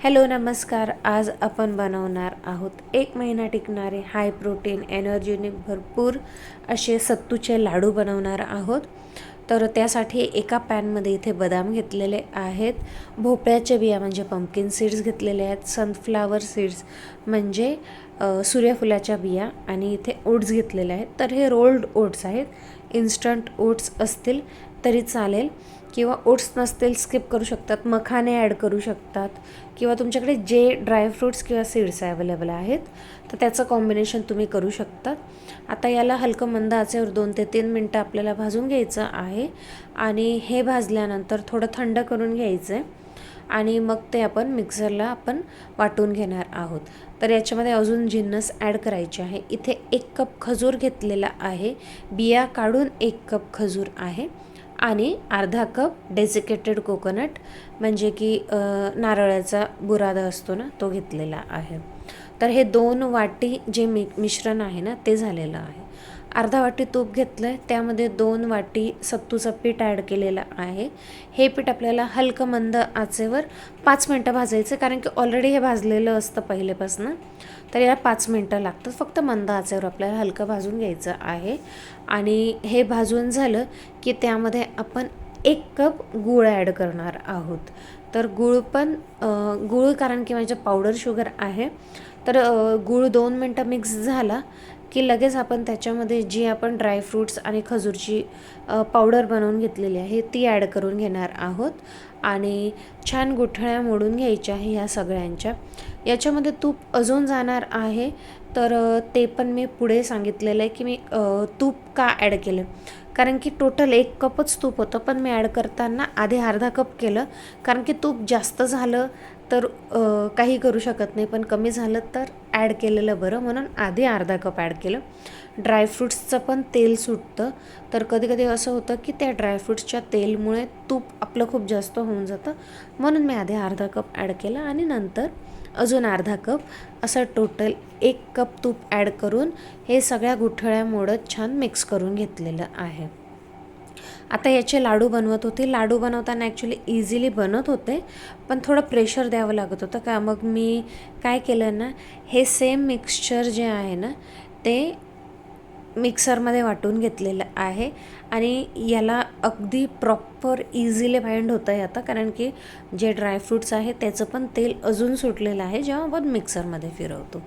Hello नमस्कार. आज आपण बनवणार आहोत 1 महिना टिकणारे हाय प्रोटीन एनर्जेटिक भरपूर असे सत्तूचे लाडू बनवणार आहोत. तर त्यासाठी एका पॅनमध्ये इथे बदाम घेतलेले आहेत, भोपळ्याच्या बिया म्हणजे पंपकिन सीड्स घेतलेले आहेत, सनफ्लावर सीड्स म्हणजे सूर्यफुलाच्या बिया आणि इथे ओट्स घेतलेले आहेत. तर हे रोल्ड ओट्स आहेत, इन्स्टंट ओट्स असतील तरी चालेल किंवा ओट्स नसतील स्किप करू शकतात, मखाने ॲड करू शकतात किंवा तुमच्याकडे जे ड्रायफ्रूट्स किंवा सीड्स अवेलेबल आहेत तर त्याचं कॉम्बिनेशन तुम्ही करू शकतात. आता याला हलकं मंद आचेवर 2 ते 3 मिनटं आपल्याला भाजून घ्यायचं आहे आणि हे भाजल्यानंतर थोडं थंड करून घ्यायचं आहे आणि मग ते आपण मिक्सरला वाटून घेणार आहोत. तर याच्यामध्ये अजून जिन्नस ॲड करायचे आहे. इथे 1 कप खजूर घेतलेला आहे, बिया काढून 1 कप खजूर आहे आणि अर्धा कप डेसिकेटेड कोकोनट म्हणजे की नारळाचा बुरादा असतो ना तो घेतलेला आहे. तर हे 2 वाटी जे मिश्रण आहे ना ते झालेलं आहे. अर्धा वाटी तूप घेतलं आहे, त्यामध्ये 2 वाटी सत्तूचं पीठ ॲड केलेलं आहे. हे पीठ आपल्याला हलकं मंद आचेवर 5 मिनटं भाजायचं, कारण की ऑलरेडी हे भाजलेलं असतं पहिलेपासून. तर याला 5 मिनटं लागतात. फक्त मंद आचेवर आपल्याला हलकं भाजून घ्यायचं आहे आणि हे भाजून झालं की त्यामध्ये आपण 1 कप गूळ ॲड करणार आहोत. तर गूळ कारण की माझ्या पावडर शुगर आहे, तर गूळ 2 मिनटं मिक्स झाला की लगेच आपण त्याच्यामध्ये जी आपण ड्रायफ्रूट्स आणि खजूरची पावडर बनवून घेतलेली आहे ती ॲड करून घेणार आहोत आणि छान गुठळ्या मोडून घ्यायच्या आहे ह्या सगळ्यांच्या. याच्यामध्ये तूप अजून जाणार आहे, तर ते पण मी पुढे सांगितलेलं आहे की मी तूप का ॲड केलं, कारण की टोटल 1 कपच तूप होतं, पण मी ॲड करताना आधी अर्धा कप केलं, कारण की तूप जास्त झालं तर काही करू शकत नाही, पण कमी झालं तर ॲड केलेलं बरं, म्हणून आधी अर्धा कप ॲड केलं. ड्रायफ्रूट्सचं पण तेल सुटतं, तर कधी कधी असं होतं की त्या ड्रायफ्रूट्सच्या तेलमुळे तूप आपलं खूप जास्त होऊन जातं, म्हणून मी आधी अर्धा कप ॲड केला आणि नंतर अजून अर्धा कप, असं टोटल 1 कप तूप ॲड करून हे सगळ्या गुठळ्या मोडत छान मिक्स करून घेतलेलं आहे. आता याचे लाडू बनवत होते. लाडू बनवताना ॲक्च्युली इझिली बनत होते, पण थोडं प्रेशर द्यावं लागत होतं का. मग मी काय केलं ना, हे सेम मिक्सचर जे आहे ना ते मिक्सरमध्ये वाटून घेतलेलं आहे आणि याला अगदी प्रॉपर इझिली बाइंड होतं आहे आता, कारण की जे ड्रायफ्रूट्स आहे त्याचं पण तेल अजून सुटलेलं आहे जेव्हा आपण मिक्सरमध्ये फिरवतो.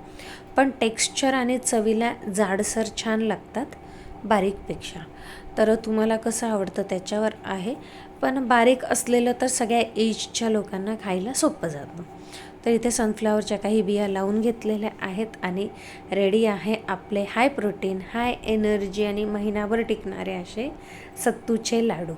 पण टेक्स्चर आणि चवीला जाडसर छान लागतात बारीकपेक्षा. तर तुम्हाला कसं आवडतं त्याच्यावर आहे, पण बारीक असलेलं तर सगळ्या एजच्या लोकांना खायला सोपं जातं. तर इथे सनफ्लावरच्या काही बिया लावून घेतलेल्या आहेत आणि रेडी आहे आपले हाय प्रोटीन हाय एनर्जी आणि महिनाभर टिकणारे असे सत्तूचे लाडू.